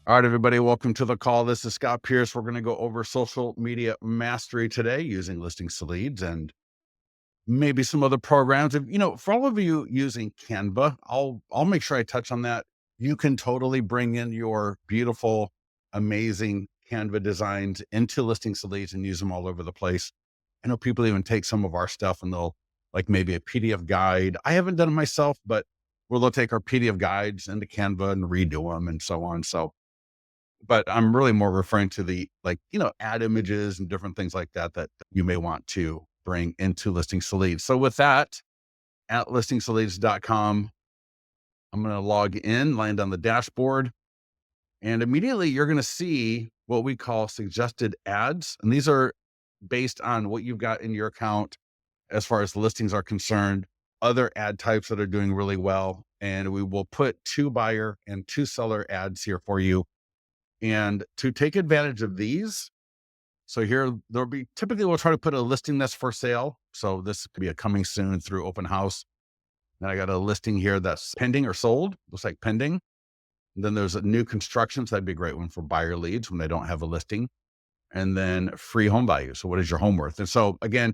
All right, everybody, welcome to the call. This is Scott Pierce. We're going to go over social media mastery today using listings to leads and maybe some other programs. For all of you using Canva, I'll make sure I touch on that. You can totally bring in your beautiful, amazing Canva designs into listings to leads and use them all over the place. I know people even take some of our stuff and they'll like maybe a PDF guide. I haven't done it myself, but where they'll take our PDF guides into Canva and redo them and so on. But I'm really more referring to the ad images and different things like that that you may want to bring into listings to leads. So with that, at listingstoleads.com, I'm going to log in, land on the dashboard, and immediately you're going to see what we call suggested ads. And these are based on what you've got in your account as far as listings are concerned, other ad types that are doing really well. And we will put 2 buyer and 2 seller ads here for you. And to take advantage of these, so here there'll be typically we'll try to put a listing that's for sale. So this could be a coming soon through open house. Then I got a listing here that's pending or sold, looks like pending. And then there's a new construction. So that'd be a great one for buyer leads when they don't have a listing. And then free home value. So what is your home worth? And so again,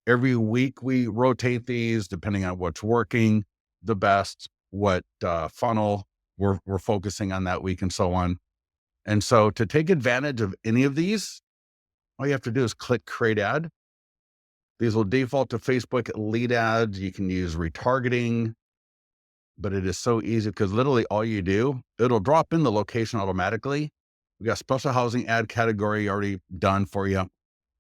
every week we rotate these depending on what's working the best, what funnel we're focusing on that week and so on. And so to take advantage of any of these, all you have to do is click create ad. These will default to Facebook lead ads. You can use retargeting, but it is so easy because literally all you do, it'll drop in the location automatically. We got special housing ad category already done for you.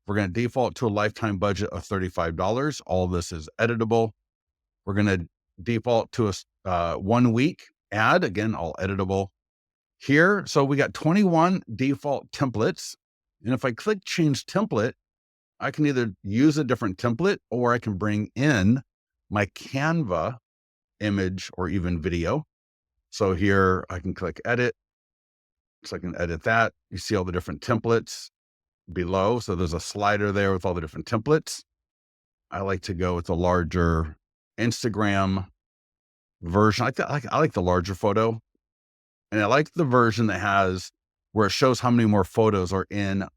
We're going to default to a lifetime budget of $35. All this is editable. We're going to default to a 1 week ad. Again, all editable here. So we got 21 default templates. And if I click change template, I can either use a different template or I can bring in my Canva image or even video. So here I can click edit. So I can edit that. You see all the different templates below. So there's a slider there with all the different templates. I like to go with the larger Instagram version. I like the larger photo. And I like the version that has where it shows how many more photos are in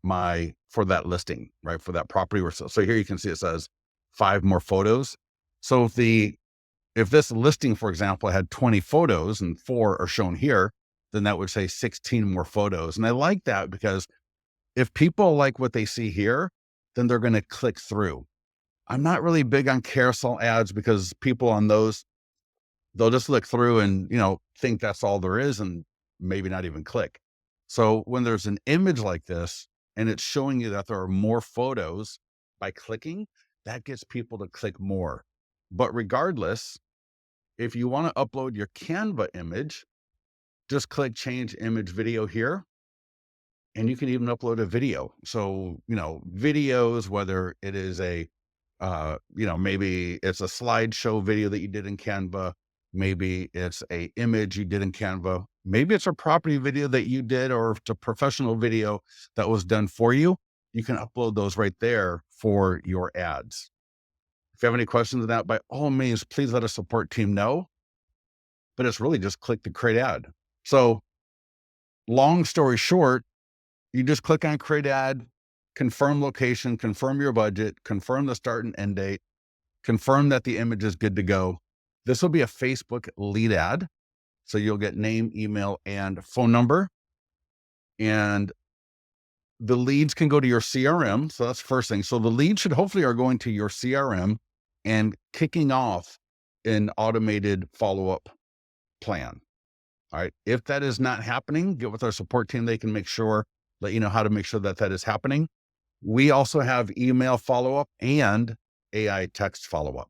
for that listing, right? For that property. So here you can see it says 5 more photos. So if this listing, for example, had 20 photos and 4 are shown here, then that would say 16 more photos. And I like that because if people like what they see here, then they're going to click through. I'm not really big on carousel ads because people on those, they'll just look through and, think that's all there is and maybe not even click. So when there's an image like this and it's showing you that there are more photos by clicking, that gets people to click more. But regardless, if you want to upload your Canva image, just click change image video here. And you can even upload a video. So, videos, whether it is maybe it's a slideshow video that you did in Canva, maybe it's a image you did in Canva, maybe it's a property video that you did, or it's a professional video that was done for you. You can upload those right there for your ads. If you have any questions on that, by all means, please let our support team know. But it's really just click the create ad. So long story short, you just click on create ad, confirm location, confirm your budget, confirm the start and end date, confirm that the image is good to go. This will be a Facebook lead ad. So you'll get name, email, and phone number. And the leads can go to your CRM. So that's the first thing. So the leads should hopefully are going to your CRM and kicking off an automated follow-up plan. All right. If that is not happening, get with our support team. They can let you know how to make sure that is happening. We also have email follow-up and AI text follow-up.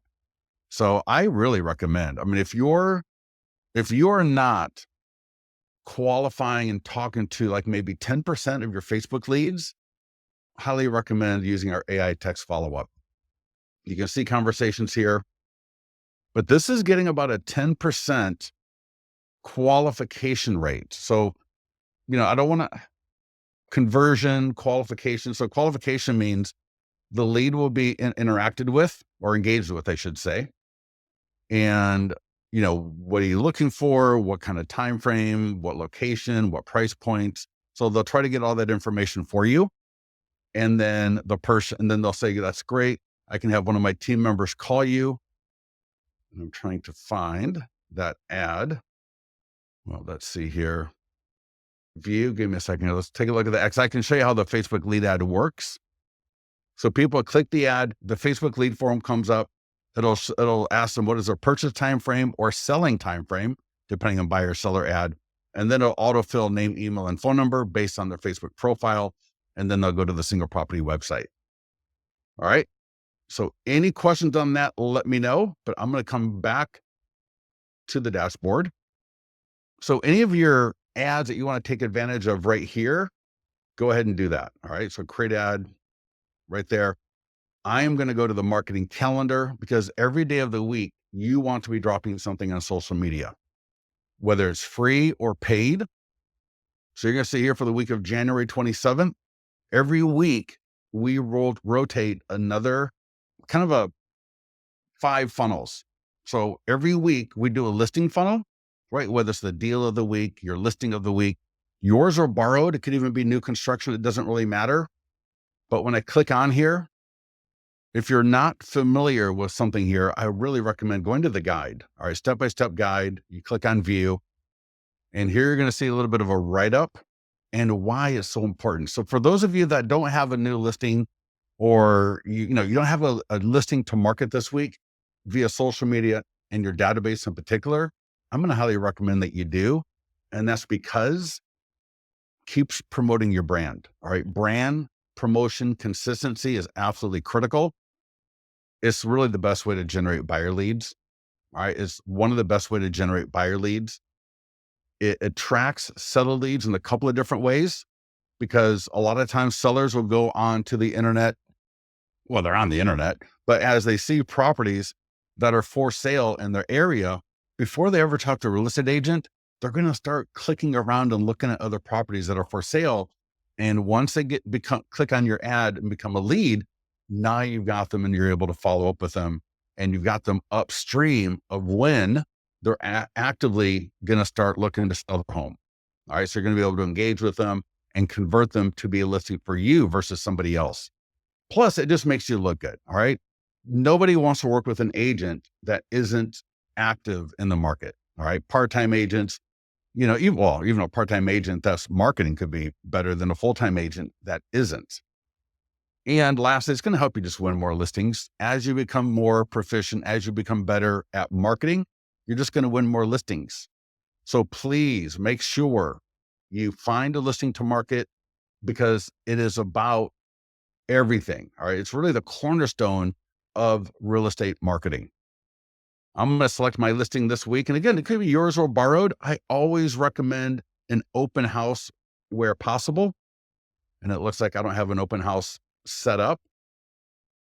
So I really recommend, if you're not qualifying and talking to like maybe 10% of your Facebook leads, highly recommend using our AI text follow-up. You can see conversations here, but this is getting about a 10% qualification rate. So, I don't want to conversion qualification. So qualification means the lead will be interacted with or engaged with, I should say. And what are you looking for? What kind of time frame? What location? What price points? So they'll try to get all that information for you. And then they'll say, that's great. I can have one of my team members call you. And I'm trying to find that ad. Well, let's see here. View, give me a second here. Let's take a look at that. 'Cause I can show you how the Facebook lead ad works. So people click the ad, the Facebook lead form comes up. It'll ask them what is their purchase time frame or selling time frame, depending on buyer seller ad. And then it'll autofill name, email, and phone number based on their Facebook profile. And then they'll go to the single property website. All right. So any questions on that, let me know, but I'm going to come back to the dashboard. So any of your ads that you want to take advantage of right here, go ahead and do that. All right. So create ad right there. I am going to go to the marketing calendar because every day of the week, you want to be dropping something on social media, whether it's free or paid. So you're going to see here for the week of January 27th, every week we rotate another kind of a 5 funnels. So every week we do a listing funnel, right? Whether it's the deal of the week, your listing of the week, yours or borrowed. It could even be new construction. It doesn't really matter. But when I click on here, if you're not familiar with something here, I really recommend going to the guide. All right, step-by-step guide. You click on view, and here you're going to see a little bit of a write-up and why it's so important. So for those of you that don't have a new listing, or you don't have a listing to market this week via social media and your database in particular, I'm going to highly recommend that you do. And that's because keeps promoting your brand. All right, brand promotion consistency is absolutely critical. It's really the best way to generate buyer leads. All right. It's one of the best way to generate buyer leads. It attracts seller leads in a couple of different ways, because a lot of times sellers will go on to the internet. Well, they're on the internet, but as they see properties that are for sale in their area, before they ever talk to a real estate agent, they're going to start clicking around and looking at other properties that are for sale. And once they click on your ad and become a lead, now you've got them and you're able to follow up with them, and you've got them upstream of when they're actively going to start looking to sell their home. All right. So you're going to be able to engage with them and convert them to be a listing for you versus somebody else. Plus, it just makes you look good. All right. Nobody wants to work with an agent that isn't active in the market. All right. Part-time agents, even a part-time agent that's marketing could be better than a full-time agent that isn't. And lastly, it's going to help you just win more listings. As you become more proficient, as you become better at marketing, you're just going to win more listings. So please make sure you find a listing to market, because it is about everything. All right. It's really the cornerstone of real estate marketing. I'm going to select my listing this week. And again, it could be yours or borrowed. I always recommend an open house where possible. And it looks like I don't have an open house set up,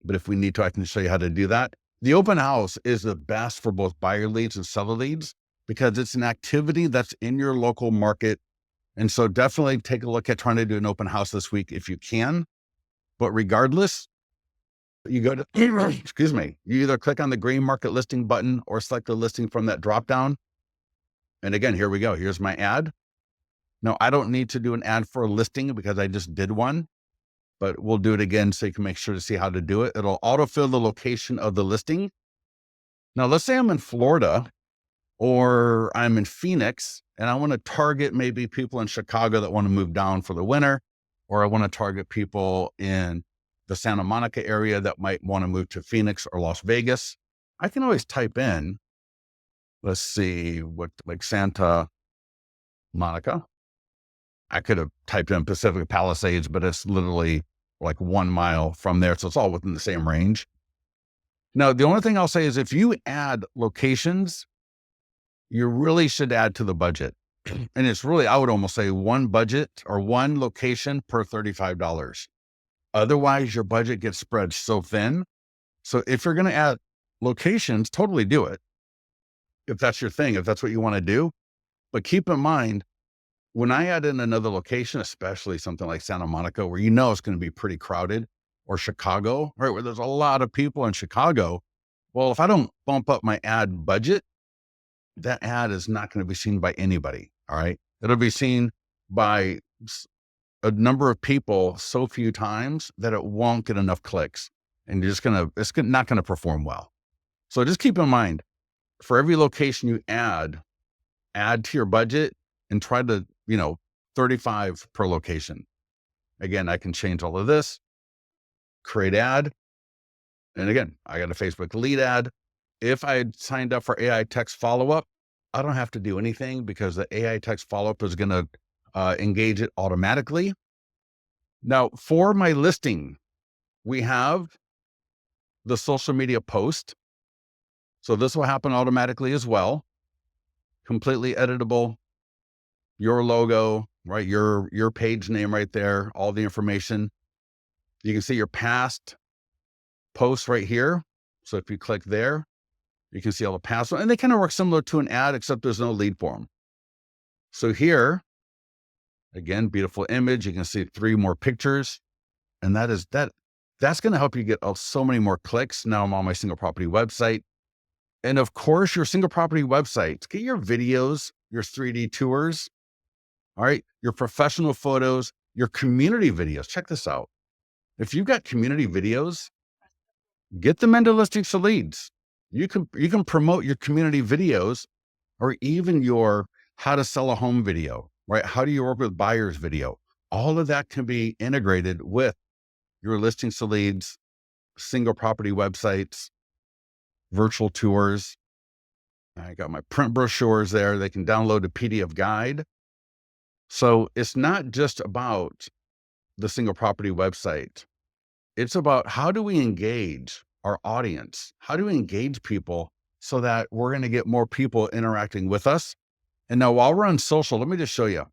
but if we need to, I can show you how to do that. The open house is the best for both buyer leads and seller leads, because it's an activity that's in your local market. And so definitely take a look at trying to do an open house this week if you can. But regardless, you go to, excuse me, you either click on the green market listing button or select the listing from that dropdown. And again, here we go. Here's my ad. Now, I don't need to do an ad for a listing because I just did one, but we'll do it again so you can make sure to see how to do it. It'll autofill the location of the listing. Now, let's say I'm in Florida or I'm in Phoenix and I want to target maybe people in Chicago that want to move down for the winter, or I want to target people in the Santa Monica area that might want to move to Phoenix or Las Vegas. I can always type in, let's see, like Santa Monica. I could have typed in Pacific Palisades, but it's literally like 1 mile from there. So it's all within the same range. Now, the only thing I'll say is if you add locations, you really should add to the budget. And it's really, I would almost say one budget or one location per $35. Otherwise, your budget gets spread so thin. So if you're going to add locations, totally do it. If that's your thing, if that's what you want to do. But keep in mind, when I add in another location, especially something like Santa Monica, where it's going to be pretty crowded, or Chicago, right, where there's a lot of people in Chicago. Well, if I don't bump up my ad budget, that ad is not going to be seen by anybody. All right. It'll be seen by a number of people so few times that it won't get enough clicks, and it's not going to perform well. So just keep in mind, for every location you add to your budget and try to, 35 per location. Again, I can change all of this, create ad. And again, I got a Facebook lead ad. If I had signed up for AI text follow-up, I don't have to do anything because the AI text follow-up is going to engage it automatically. Now, for my listing, we have the social media post. So this will happen automatically as well. Completely editable. Your logo, right? Your page name right there, all the information. You can see your past posts right here. So if you click there, you can see all the past ones. And they kind of work similar to an ad, except there's no lead form. So here, again, beautiful image. You can see 3 more pictures. And that's going to help you get so many more clicks. Now I'm on my single property website. And of course, your single property website, get your videos, your 3D tours, all right, your professional photos, your community videos. Check this out. If you've got community videos, get them into Listings to Leads. You can promote your community videos, or even your how to sell a home video, right? How do you work with buyers video? All of that can be integrated with your Listings to Leads, single property websites, virtual tours. I got my print brochures there. They can download a PDF guide. So it's not just about the single property website. It's about how do we engage our audience? How do we engage people so that we're going to get more people interacting with us? And now while we're on social, let me just show you.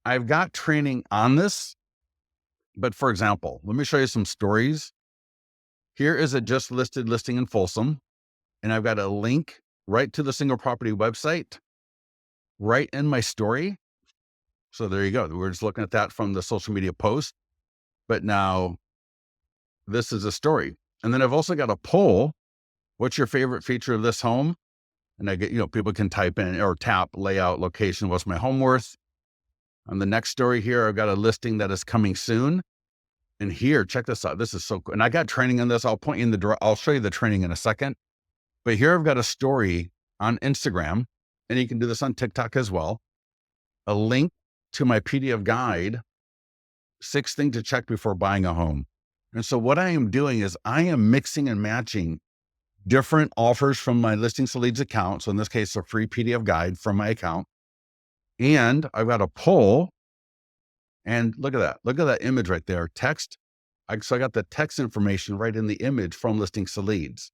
I've got training on this, but for example, let me show you some stories. Here is a just listed listing in Folsom, and I've got a link right to the single property website right in my story. So there you go. We're just looking at that from the social media post, but now this is a story. And then I've also got a poll. What's your favorite feature of this home? And I get, people can type in or tap layout, location, what's my home worth? On the next story here, I've got a listing that is coming soon. And here, check this out. This is so cool. And I got training on this. I'll point you in I'll show you the training in a second. But here I've got a story on Instagram, and you can do this on TikTok as well. A link to my PDF guide, 6 things to check before buying a home. And so what I am doing is I am mixing and matching different offers from my Listings to Leads account. So in this case, a free PDF guide from my account. And I've got a poll. And look at that. Look at that image right there. Text. So I got the text information right in the image from Listings to Leads.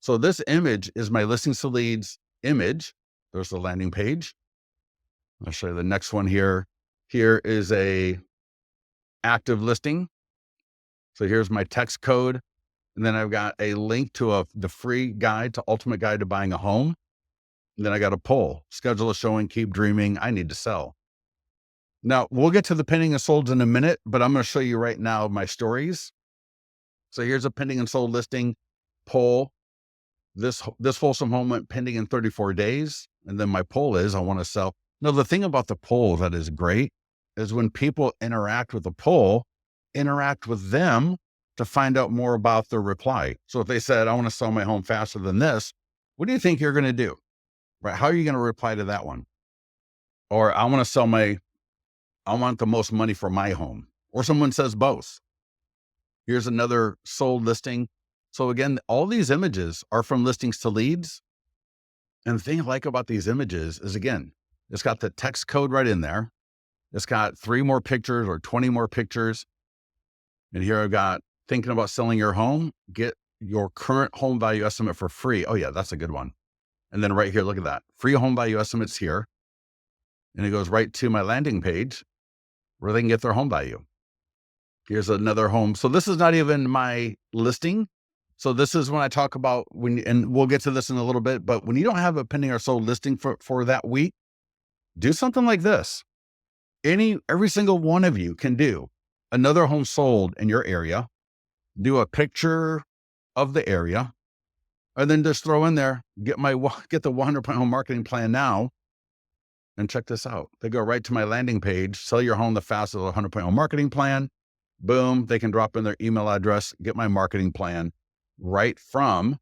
So this image is my Listings to Leads image. There's the landing page. I'll show you the next one here. Here is a active listing. So here's my text code. And then I've got a link to the free guide to Ultimate Guide to Buying a Home. And then I got a poll, schedule a showing, keep dreaming. I need to sell. Now we'll get to the pending and sold in a minute, but I'm going to show you right now my stories. So here's a pending and sold listing poll. This Folsom home went pending in 34 days. And then my poll is, I want to sell. Now, the thing about the poll that is great is when people interact with the poll, interact with them to find out more about their reply. So if they said, I want to sell my home faster than this, what do you think you're going to do? Right? How are you going to reply to that one? Or I want the most money for my home. Or someone says both. Here's another sold listing. So again, all these images are from Listings to Leads. And the thing I like about these images is, again, it's got the text code right in there. It's got 3 more pictures or 20 more pictures. And here I've got thinking about selling your home, get your current home value estimate for free. Oh yeah, that's a good one. And then right here, look at that. Free home value estimates here. And it goes right to my landing page where they can get their home value. Here's another home. So this is not even my listing. So this is when I talk about and we'll get to this in a little bit, but when you don't have a pending or sold listing for that week, do something like this. Every single one of you can do another home sold in your area, do a picture of the area, And then just throw in there, get the 100-point home marketing plan now. And check this out. They go right to my landing page, sell your home the fastest with a 100-point home marketing plan. Boom. They can drop in their email address, get my marketing plan right from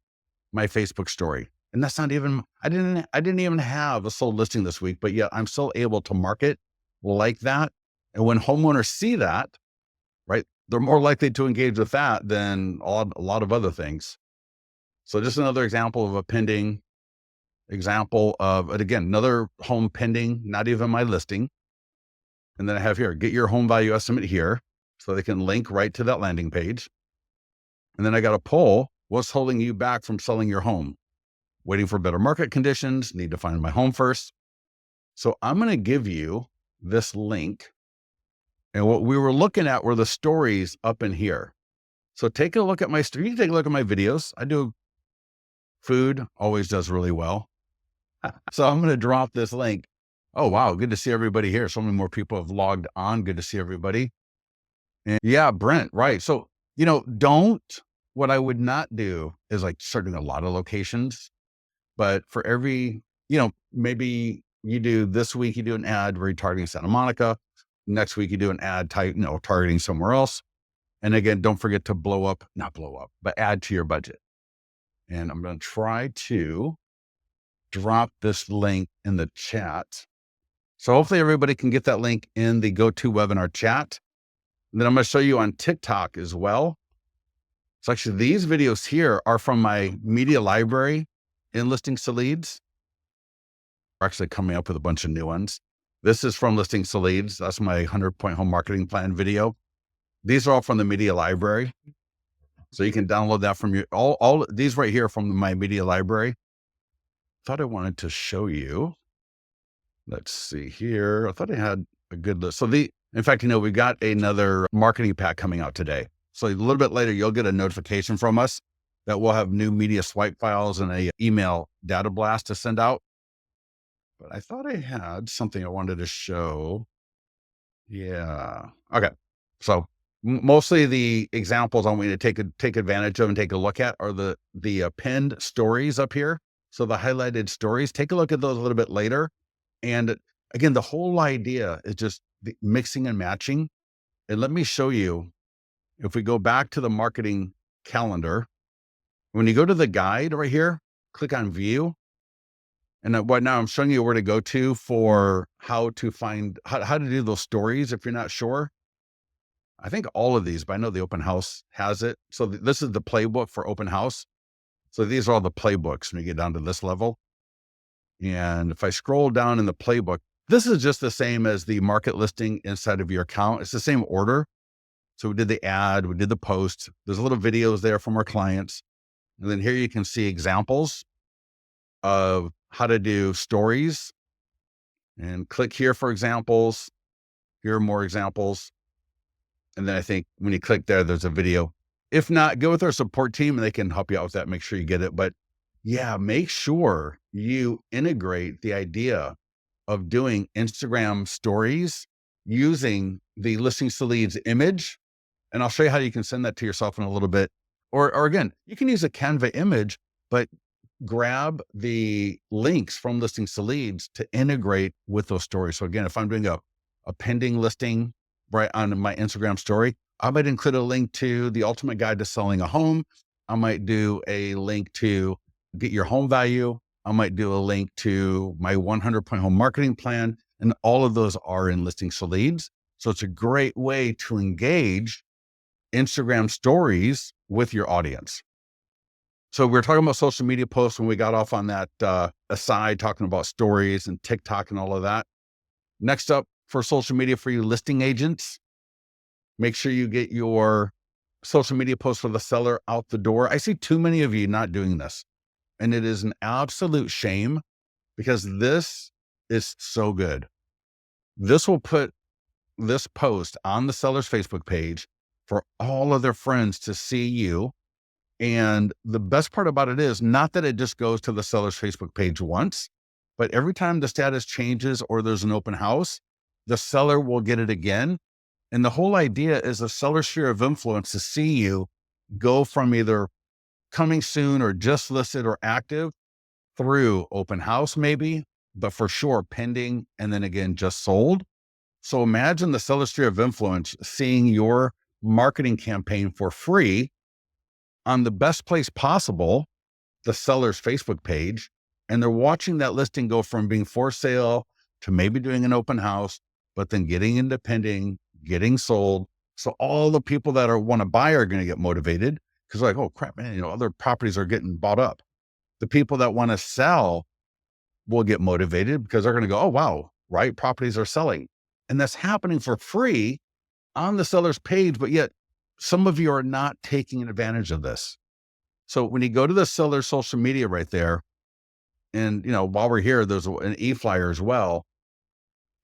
my Facebook story. And that's not even, I didn't even have a sold listing this week, but yet I'm still able to market like that. And when homeowners see that, right, they're more likely to engage with that than a lot of other things. So just another example of a pending example of, again, another home pending, not even my listing. And then I have here, get your home value estimate here. So they can link right to that landing page. And then I got a poll, what's holding you back from selling your home? Waiting for better market conditions, need to find my home first. So I'm going to give you this link. And what we were looking at were the stories up in here. So take a look at you can take a look at my videos. I do food, always does really well. So I'm going to drop this link. Oh, wow. Good to see everybody here. So many more people have logged on. Good to see everybody. And yeah, Brent. Right. So, what I would not do is like start doing a lot of locations, but for every, maybe you do this week, you do an ad retargeting Santa Monica. Next week, you do an ad type, targeting somewhere else. And again, don't forget to not blow up, but add to your budget. And I'm going to try to drop this link in the chat. So hopefully everybody can get that link in the GoToWebinar chat. And then I'm going to show you on TikTok as well. So actually these videos here are from my media library in Listings to Leads. We're actually coming up with a bunch of new ones. This is from Listings to Leads. That's my 100-point home marketing plan video. These are all from the media library. So you can download that from all these right here from my media library. Thought I wanted to show you. Let's see here. I thought I had a good list. So in fact, we got another marketing pack coming out today. So a little bit later, you'll get a notification from us that we'll have new media swipe files and a email data blast to send out. But I thought I had something I wanted to show. Yeah. Okay. So mostly the examples I want you to take advantage of and take a look at are the pinned stories up here. So the highlighted stories, take a look at those a little bit later. And again, the whole idea is just the mixing and matching. And let me show you, if we go back to the marketing calendar, when you go to the guide right here, click on view. And right now I'm showing you where to go to for how to do those stories if you're not sure. I think all of these, but I know the open house has it. So this is the playbook for open house. So these are all the playbooks when you get down to this level. And if I scroll down in the playbook, this is just the same as the market listing inside of your account. It's the same order. So we did the ad, we did the post. There's little videos there from our clients. And then here you can see examples of how to do stories. And click here for examples. Here are more examples. And then I think when you click there, there's a video. If not, go with our support team and they can help you out with that. Make sure you get it. But yeah, make sure you integrate the idea of doing Instagram stories using the Listings to Leads image. And I'll show you how you can send that to yourself in a little bit. Or again, you can use a Canva image, but grab the links from Listings to Leads to integrate with those stories. So again, if I'm doing a pending listing right on my Instagram story, I might include a link to the ultimate guide to selling a home. I might do a link to get your home value. I might do a link to my 100-point home marketing plan. And all of those are in Listings to Leads. So it's a great way to engage Instagram stories with your audience. So we were talking about social media posts when we got off on that aside, talking about stories and TikTok and all of that. Next up for social media for you listing agents, make sure you get your social media posts for the seller out the door. I see too many of you not doing this. And it is an absolute shame because this is so good. This will put this post on the seller's Facebook page for all of their friends to see you. And the best part about it is not that it just goes to the seller's Facebook page once, but every time the status changes or there's an open house, the seller will get it again. And the whole idea is a seller's sphere of influence to see you go from either coming soon or just listed or active through open house, maybe, but for sure pending. And then again, just sold. So imagine the seller sphere of influence seeing your marketing campaign for free on the best place possible, the seller's Facebook page, and they're watching that listing go from being for sale to maybe doing an open house, but then getting into pending, getting sold. So all the people that want to buy are going to get motivated because like, oh crap, man, other properties are getting bought up. The people that want to sell will get motivated because they're going to go, oh wow, right, properties are selling. And that's happening for free on the seller's page, but yet some of you are not taking advantage of this. So when you go to the seller's social media right there, and while we're here, there's an e-flyer as well.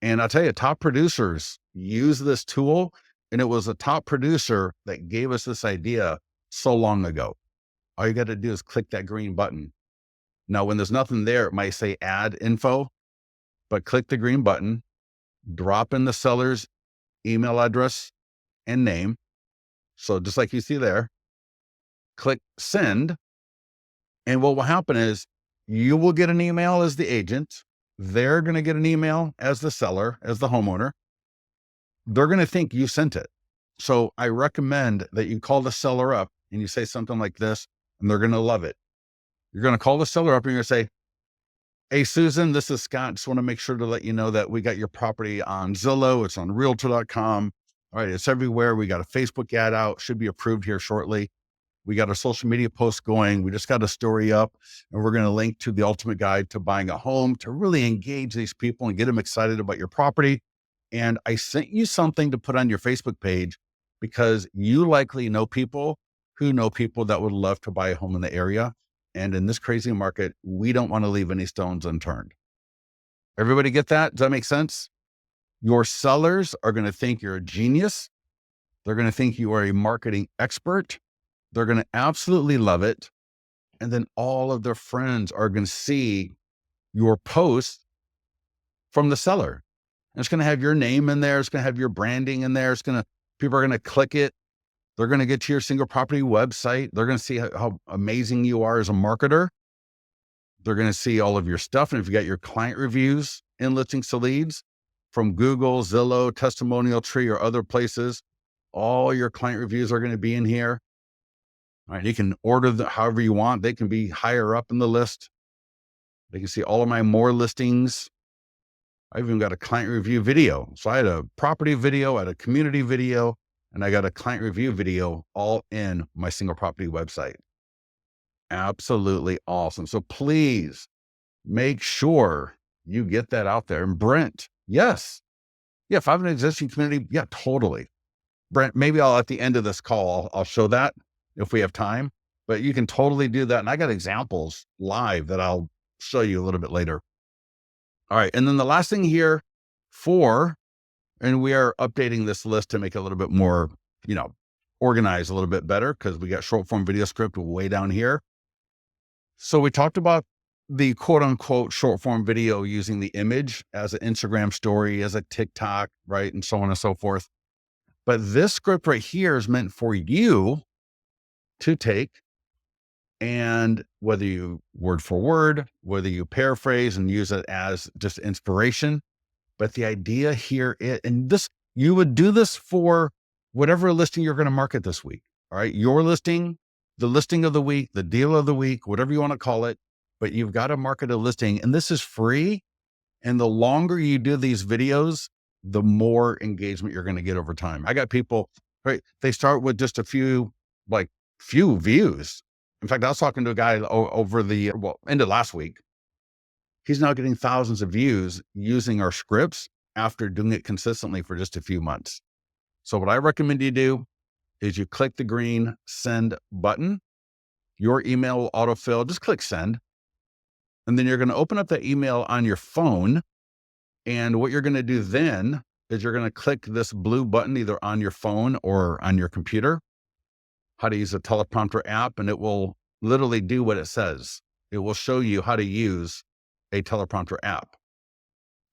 And I'll tell you, top producers use this tool, and it was a top producer that gave us this idea so long ago. All you got to do is click that green button. Now, when there's nothing there, it might say add info, but click the green button, drop in the seller's email address and name. So just like you see there, click send. And what will happen is you will get an email as the agent. They're going to get an email as the seller, as the homeowner. They're going to think you sent it. So I recommend that you call the seller up and you say something like this, and they're going to love it. You're going to call the seller up and you're going to say, hey, Susan, this is Scott. Just want to make sure to let you know that we got your property on Zillow. It's on realtor.com. All right. It's everywhere. We got a Facebook ad out, should be approved here shortly. We got a social media post going. We just got a story up, and we're going to link to the ultimate guide to buying a home to really engage these people and get them excited about your property. And I sent you something to put on your Facebook page because you likely know people who know people that would love to buy a home in the area. And in this crazy market, we don't want to leave any stones unturned. Everybody get that? Does that make sense? Your sellers are going to think you're a genius. They're going to think you are a marketing expert. They're going to absolutely love it. And then all of their friends are going to see your post from the seller. And it's going to have your name in there. It's going to have your branding in there. People are going to click it. They're going to get to your single property website. They're going to see how amazing you are as a marketer. They're going to see all of your stuff. And if you got your client reviews in Listings to Leads from Google, Zillow, Testimonial Tree, or other places, all your client reviews are going to be in here. All right, you can order however you want. They can be higher up in the list. They can see all of my more listings. I even got a client review video. So I had a property video, I had a community video, and I got a client review video all in my single property website. Absolutely awesome. So please make sure you get that out there. And Brent, yes. Yeah, if I have an existing community, yeah, totally. Brent, maybe at the end of this call, I'll show that if we have time, but you can totally do that. And I got examples live that I'll show you a little bit later. All right. And then the last thing here and we are updating this list to make it a little bit more, organized a little bit better because we got short form video script way down here. So we talked about the quote unquote short form video using the image as an Instagram story, as a TikTok, right? And so on and so forth. But this script right here is meant for you to take, and whether you word for word, whether you paraphrase and use it as just inspiration. But the idea here you would do this for whatever listing you're going to market this week. All right. Your listing, the listing of the week, the deal of the week, whatever you want to call it, but you've got to market a listing, and this is free. And the longer you do these videos, the more engagement you're going to get over time. I got people, right? They start with just a few views. In fact, I was talking to a guy over the end of last week. He's now getting thousands of views using our scripts after doing it consistently for just a few months. So what I recommend you do is you click the green send button. Your email will autofill. Just click send. And then you're going to open up that email on your phone. And what you're going to do then is you're going to click this blue button either on your phone or on your computer, how to use a teleprompter app, and it will literally do what it says. It will show you how to use a teleprompter app.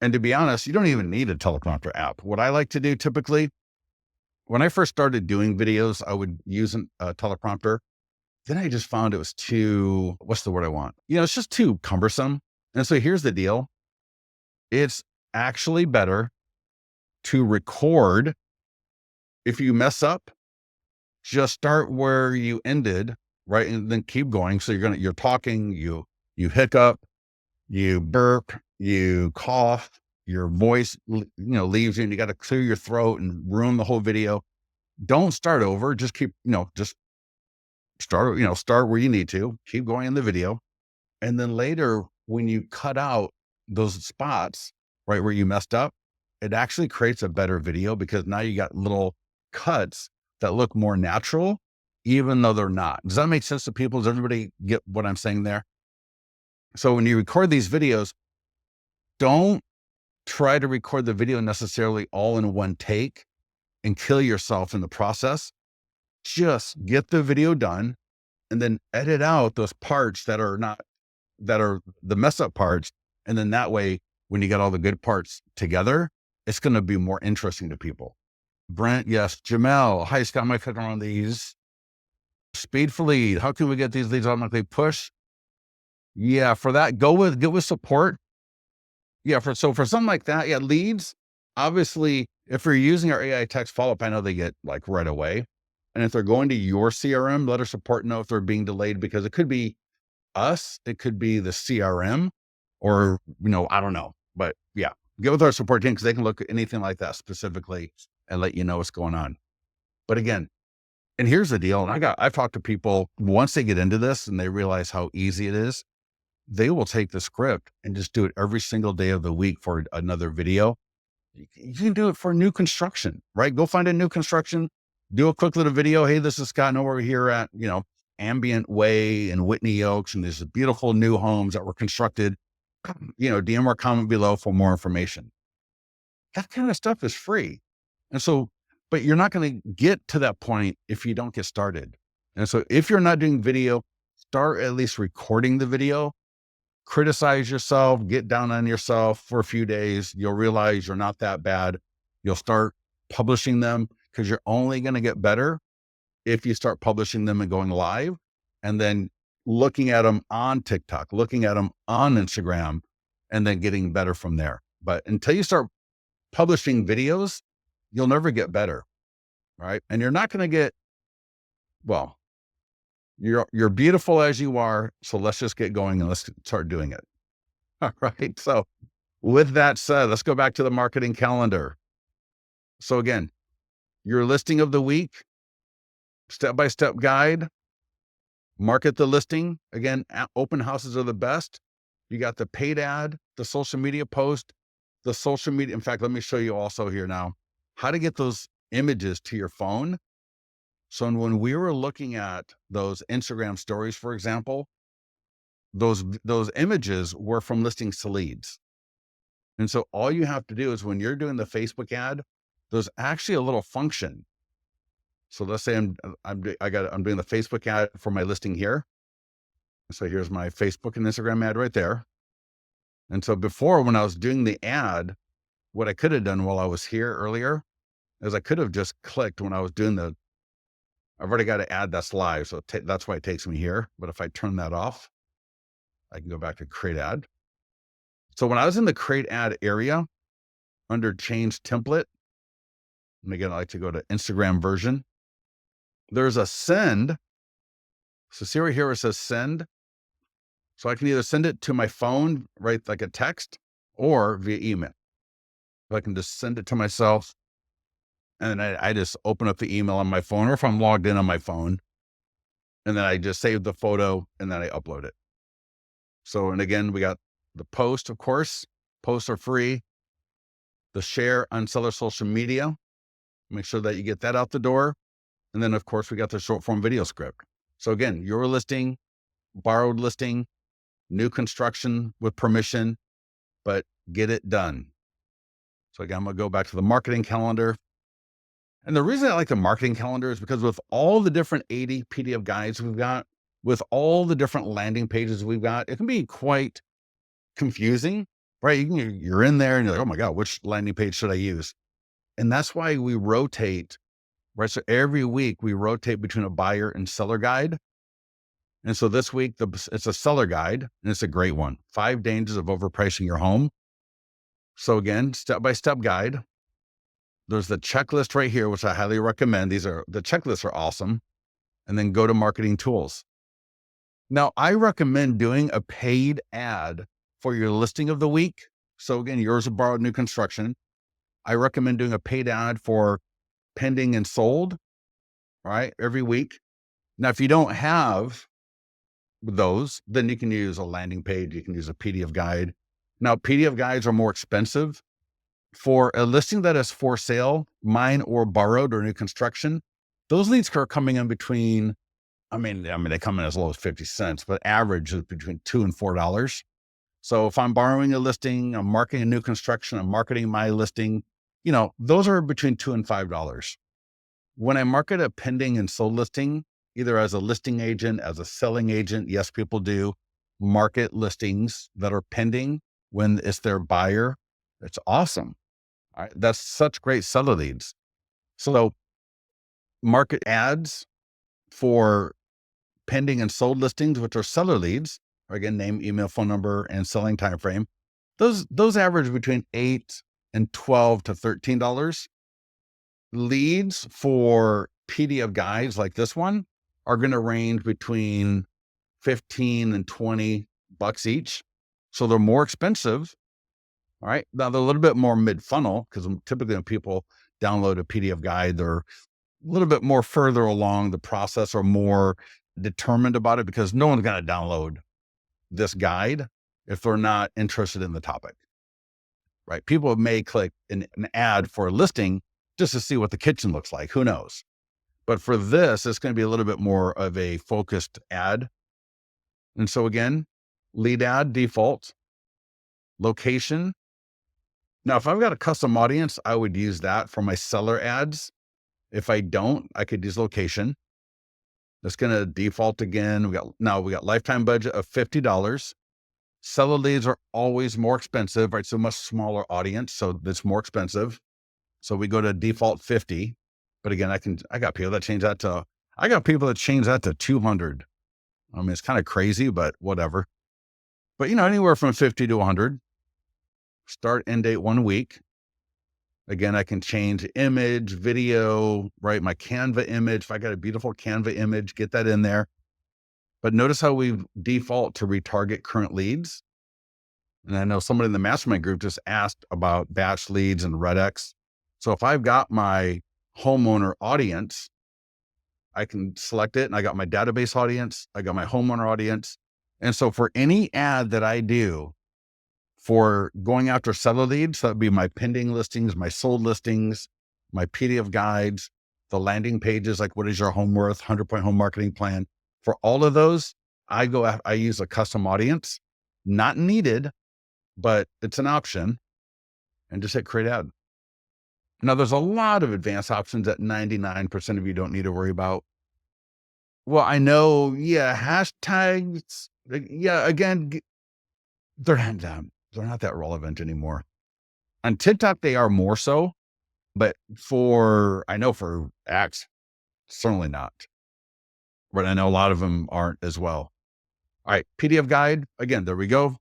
And to be honest, you don't even need a teleprompter app. What I like to do typically, when I first started doing videos, I would use a teleprompter. then I just found it was too, what's the word I want? It's just too cumbersome. And so here's the deal. It's actually better to record. If you mess up, just start where you ended, right? And then keep going. So you're talking, you hiccup, you burp, you cough, your voice, leaves you and you got to clear your throat and ruin the whole video. Don't start over. Just keep, just start where you need to, keep going in the video. And then later, when you cut out those spots, right, where you messed up, it actually creates a better video because now you got little cuts that look more natural, even though they're not. Does that make sense to people? Does everybody get what I'm saying there? So when you record these videos, don't try to record the video necessarily all in one take and kill yourself in the process. Just get the video done and then edit out those parts that are the mess up parts. And then that way, when you get all the good parts together, it's going to be more interesting to people. Brent, yes. Jamel, hi, Scott, my clicking on these. Speed for lead. How can we get these leads automatically push? Yeah, for that, go with support. Yeah, for something like that, yeah, leads, obviously, if you're using our AI text follow-up, I know they get like right away. And if they're going to your CRM, let our support know if they're being delayed because it could be us, it could be the CRM, or, I don't know. But yeah, get with our support team because they can look at anything like that specifically and let you know what's going on. But again, and here's the deal. And I've talked to people once they get into this and they realize how easy it is, they will take the script and just do it every single day of the week for another video. You can do it for new construction, right? Go find a new construction, do a quick little video. Hey, this is Scott. And we're here at, Ambient Way in Whitney Oaks, and there's beautiful new homes that were constructed. DM or comment below for more information. That kind of stuff is free. And so, but you're not going to get to that point if you don't get started. And so if you're not doing video, start at least recording the video, criticize yourself, get down on yourself for a few days. You'll realize you're not that bad. You'll start publishing them because you're only going to get better if you start publishing them and going live and then looking at them on TikTok, looking at them on Instagram, and then getting better from there. But until you start publishing videos, you'll never get better, right? And you're not going to get, well, you're beautiful as you are. So let's just get going and let's start doing it. All right. So with that said, let's go back to the marketing calendar. So again, your listing of the week, step-by-step guide, market the listing. Again, open houses are the best. You got the paid ad, the social media post, the social media. In fact, let me show you also here now how to get those images to your phone. So when we were looking at those Instagram stories, for example, those images were from listings to leads. And so all you have to do is when you're doing the Facebook ad, there's actually a little function. So let's say I'm doing the Facebook ad for my listing here. So here's my Facebook and Instagram ad right there. And so before, when I was doing the ad, what I could have done while I was here earlier is I could have just clicked when I was doing I've already got an ad that's live. So that's why it takes me here. But if I turn that off, I can go back to create ad. So when I was in the create ad area under change template, and again, I like to go to Instagram version, there's a send. So see right here, it says send. So I can either send it to my phone, right, like a text, or via email. So I can just send it to myself. And then I just open up the email on my phone, or if I'm logged in on my phone, and then I just save the photo and then I upload it. So, and again, we got the post, of course. Posts are free. The share on seller social media. Make sure that you get that out the door. And then, of course, we got the short form video script. So again, your listing, borrowed listing, new construction with permission, but get it done. So again, I'm going to go back to the marketing calendar. And the reason I like the marketing calendar is because with all the different 80 PDF guides we've got, with all the different landing pages we've got, it can be quite confusing, right? You're in there and you're like, oh my God, which landing page should I use? And that's why we rotate, right? So every week we rotate between a buyer and seller guide. And so this week, it's a seller guide, and it's a great one. 5 dangers of overpricing your home. So again, step-by-step guide. There's the checklist right here, which I highly recommend. The checklists are awesome. And then go to marketing tools. Now, I recommend doing a paid ad for your listing of the week. So again, yours are borrowed new construction. I recommend doing a paid ad for pending and sold, right? Every week. Now, if you don't have those, then you can use a landing page. You can use a PDF guide. Now, PDF guides are more expensive. For a listing that is for sale, mine or borrowed or new construction, those leads are coming in between, I mean, they come in as low as 50 cents, but average is between $2 and $4. So if I'm borrowing a listing, I'm marketing a new construction, I'm marketing my listing, those are between $2 and $5. When I market a pending and sold listing, either as a listing agent, as a selling agent, yes, people do market listings that are pending when it's their buyer. It's awesome. All right, that's such great seller leads. So market ads for pending and sold listings, which are seller leads, again, name, email, phone number, and selling time frame. Those average between $8 and $12 to $13. Leads for PDF guides like this one are going to range between 15 and 20 bucks each. So they're more expensive. All right. Now they're a little bit more mid-funnel because typically when people download a PDF guide, they're a little bit more further along the process or more determined about it, because no one's going to download this guide if they're not interested in the topic, right? People may click an ad for a listing just to see what the kitchen looks like. Who knows? But for this, it's going to be a little bit more of a focused ad. And so again, lead ad default, location. Now, if I've got a custom audience, I would use that for my seller ads. If I don't, I could use location. That's going to default again. We got lifetime budget of $50. Seller leads are always more expensive, right? So much smaller audience, so it's more expensive. So we go to default 50. But again, I got people that change that to 200. I mean, it's kind of crazy, but whatever. But anywhere from 50 to 100. Start end date 1 week. Again, I can change image, video, right? My Canva image. If I got a beautiful Canva image, get that in there. But notice how we default to retarget current leads. And I know somebody in the mastermind group just asked about batch leads and Redx. So if I've got my homeowner audience, I can select it, and I got my database audience, I got my homeowner audience. And so for any ad that I do for going after seller leads, that'd be my pending listings, my sold listings, my PDF guides, the landing pages, like what is your home worth, 100-point home marketing plan. For all of those, I use a custom audience, not needed, but it's an option, and just hit create ad. Now, there's a lot of advanced options that 99% of you don't need to worry about. Well, I know, hashtags, again, they're not that relevant anymore. On TikTok, they are more so, but for X, certainly not. But I know a lot of them aren't as well. All right, PDF guide, again, there we go.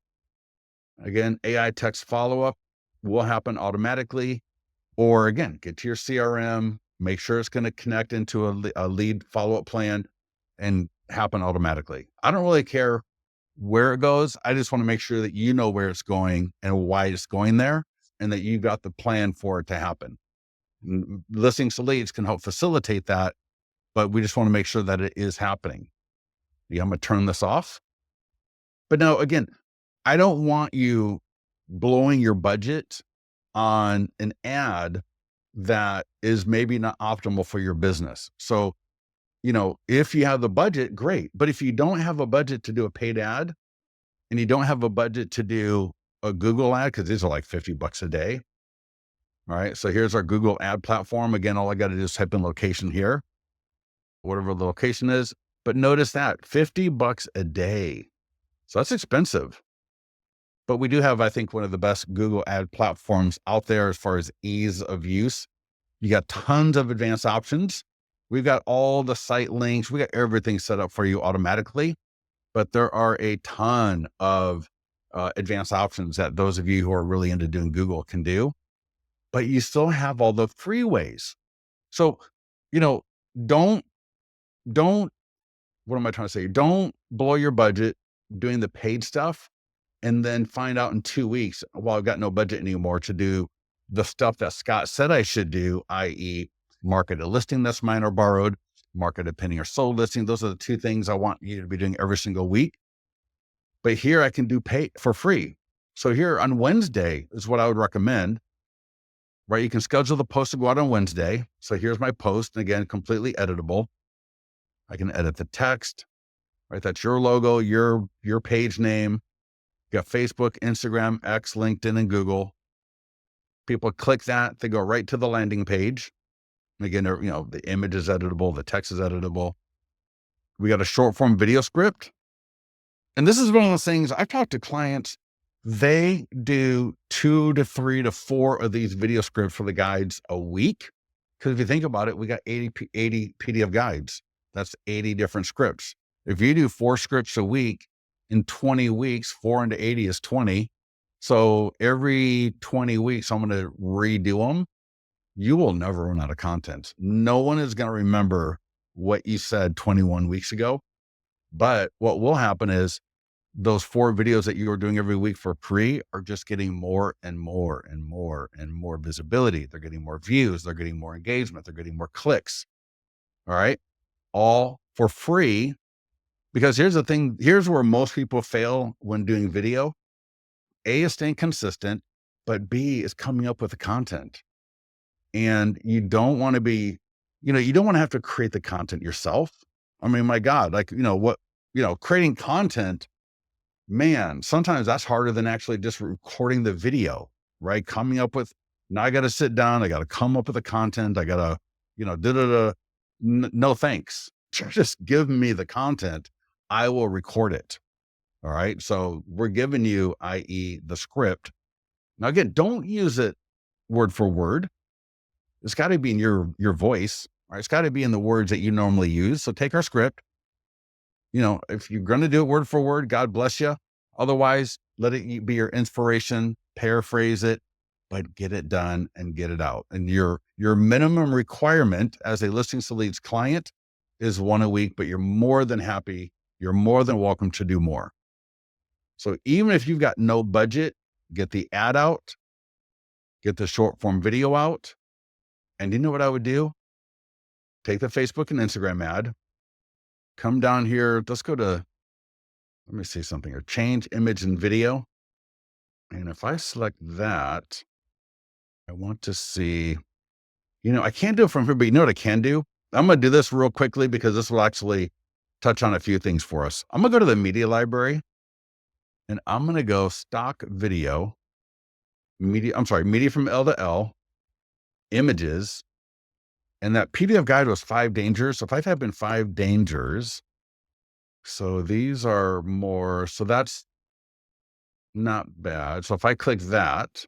Again, AI text follow-up will happen automatically. Or again, get to your CRM, make sure it's going to connect into a lead follow-up plan and happen automatically. I don't really care where it goes. I just want to make sure that you know where it's going and why it's going there, and that you got the plan for it to happen. Listings to leads can help facilitate that, but we just want to make sure that it is happening. Yeah, I'm going to turn this off. But now, again, I don't want you blowing your budget on an ad that is maybe not optimal for your business. So, if you have the budget, great. But if you don't have a budget to do a paid ad, and you don't have a budget to do a Google ad, because these are like $50 a day. All right. So here's our Google ad platform. Again, all I got to do is type in location here, whatever the location is. But notice that $50 a day. So that's expensive. But we do have, I think, one of the best Google ad platforms out there as far as ease of use. You got tons of advanced options. We've got all the site links. We got everything set up for you automatically. but there are a ton of advanced options that those of you who are really into doing Google can do, but you still have all the free ways. So, you know, don't, don't, what am I trying to say? Don't blow your budget doing the paid stuff and then find out in 2 weeks, well, I've got no budget anymore to do the stuff that Scott said I should do, i.e., market a listing that's mine or borrowed, market a pending or sold listing. Those are the two things I want you to be doing every single week. But here I can do pay for free. So here on Wednesday is what I would recommend, right? You can schedule the post to go out on Wednesday. So here's my post. And again, completely editable. I can edit the text, right? That's your logo, your page name. You got Facebook, Instagram, X, LinkedIn, and Google. People click that, they go right to the landing page. And again, the image is editable, the text is editable. We got a short form video script. And this is one of those things I've talked to clients, they do 2 to 3 to 4 of these video scripts for the guides a week. Because if you think about it, we got 80 PDF guides. That's 80 different scripts. If you do 4 scripts a week in 20 weeks, 4 into 80 is 20. So every 20 weeks, I'm going to redo them. You will never run out of content. No one is going to remember what you said 21 weeks ago. But what will happen is those 4 videos that you are doing every week for free are just getting more and more and more and more visibility. They're getting more views. They're getting more engagement. They're getting more clicks. All right. All for free. Because here's the thing. Here's where most people fail when doing video. A is staying consistent, but B is coming up with the content. And you don't want to be, you don't want to have to create the content yourself. I mean, my God, creating content, man, sometimes that's harder than actually just recording the video, right? Now I got to sit down. I got to come up with the content. I got to, no thanks. Just give me the content. I will record it. All right. So we're giving you, i.e., the script. Now, again, don't use it word for word. It's got to be in your voice. Right? It's got to be in the words that you normally use. So take our script. If you're going to do it word for word, God bless you. Otherwise, let it be your inspiration, paraphrase it, but get it done and get it out. And your minimum requirement as a Listings to Leads client is 1 a week, but you're more than happy. You're more than welcome to do more. So even if you've got no budget, get the ad out, get the short form video out. And you know what I would do? Take the Facebook and Instagram ad, come down here. Let's go to, let me see something here. Change image and video. And if I select that, I want to see, I can't do it from here, but you know what I can do? I'm going to do this real quickly because this will actually touch on a few things for us. I'm going to go to the media library and I'm going to go stock video, media from L to L, images. And that PDF guide was 5 dangers. So if I type in 5 dangers, so these are more, so that's not bad. So if I click that,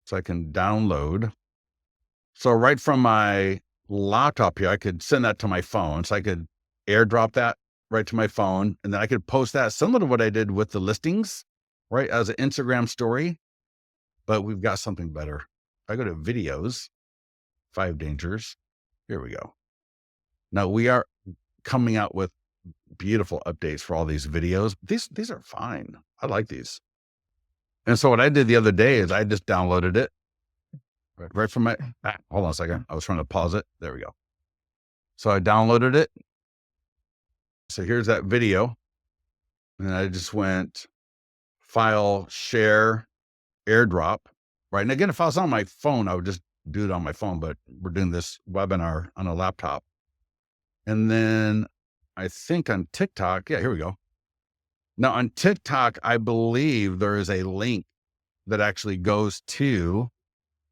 so I can download. So right from my laptop here, I could send that to my phone. So I could airdrop that right to my phone. And then I could post that similar to what I did with the listings, right? As an Instagram story, but we've got something better. I go to videos, 5 dangers. Here we go. Now we are coming out with beautiful updates for all these videos. These are fine. I like these. And so what I did the other day is I just downloaded it right from my, hold on a second. I was trying to pause it. There we go. So I downloaded it. So here's that video. And I just went file, share, airdrop, right? And again, if I was on my phone, I would just do it on my phone, but we're doing this webinar on a laptop. And then I think on TikTok, yeah, here we go. Now on TikTok, I believe there is a link that actually goes to,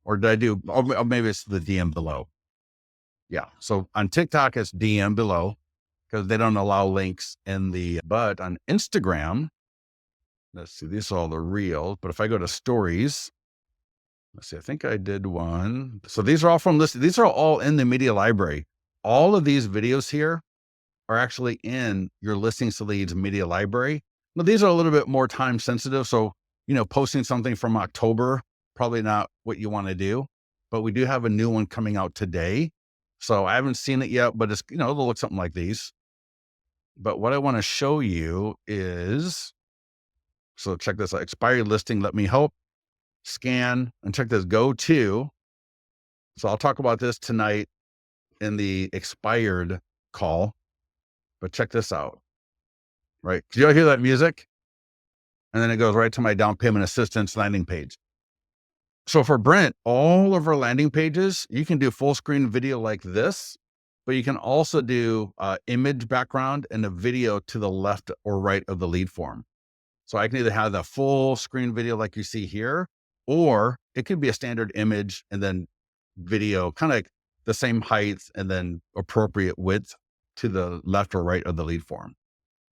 or did I do, or maybe it's the DM below. Yeah. So on TikTok, it's DM below because they don't allow links but on Instagram, let's see, these are all the reels, but if I go to stories, let's see, I think I did one. So these are all from list. These are all in the media library. All of these videos here are actually in your Listings to Leads media library. Now, these are a little bit more time sensitive. So, posting something from October, probably not what you want to do, but we do have a new one coming out today. So I haven't seen it yet, but it's, it'll look something like these. But what I want to show you is, so check this out, expired listing, let me help, scan, and check this, go to. So I'll talk about this tonight in the expired call, but check this out, right? Did y'all hear that music? And then it goes right to my down payment assistance landing page. So for Brent, all of our landing pages, you can do full screen video like this, but you can also do image background and a video to the left or right of the lead form. So I can either have the full screen video like you see here, or it could be a standard image and then video, kind of like the same height and then appropriate width to the left or right of the lead form.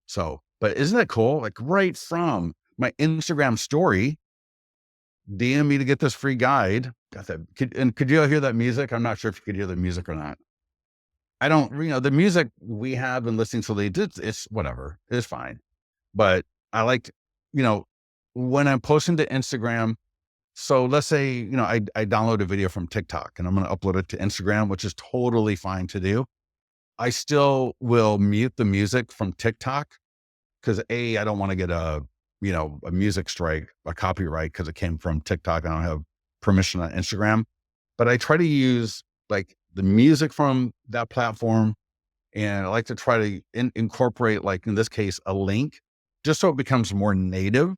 So, but isn't that cool? Like right from my Instagram story, DM me to get this free guide. Got that. Could you hear that music? I'm not sure if you could hear the music or not. I don't, the music we have in Listening to Leads, it's whatever. It's fine. But I liked, when I'm posting to Instagram, so let's say, I download a video from TikTok and I'm going to upload it to Instagram, which is totally fine to do. I still will mute the music from TikTok because I don't want to get a music strike, a copyright, because it came from TikTok. I don't have permission on Instagram, but I try to use like the music from that platform. And I like to try to incorporate, like in this case, a link, just so it becomes more native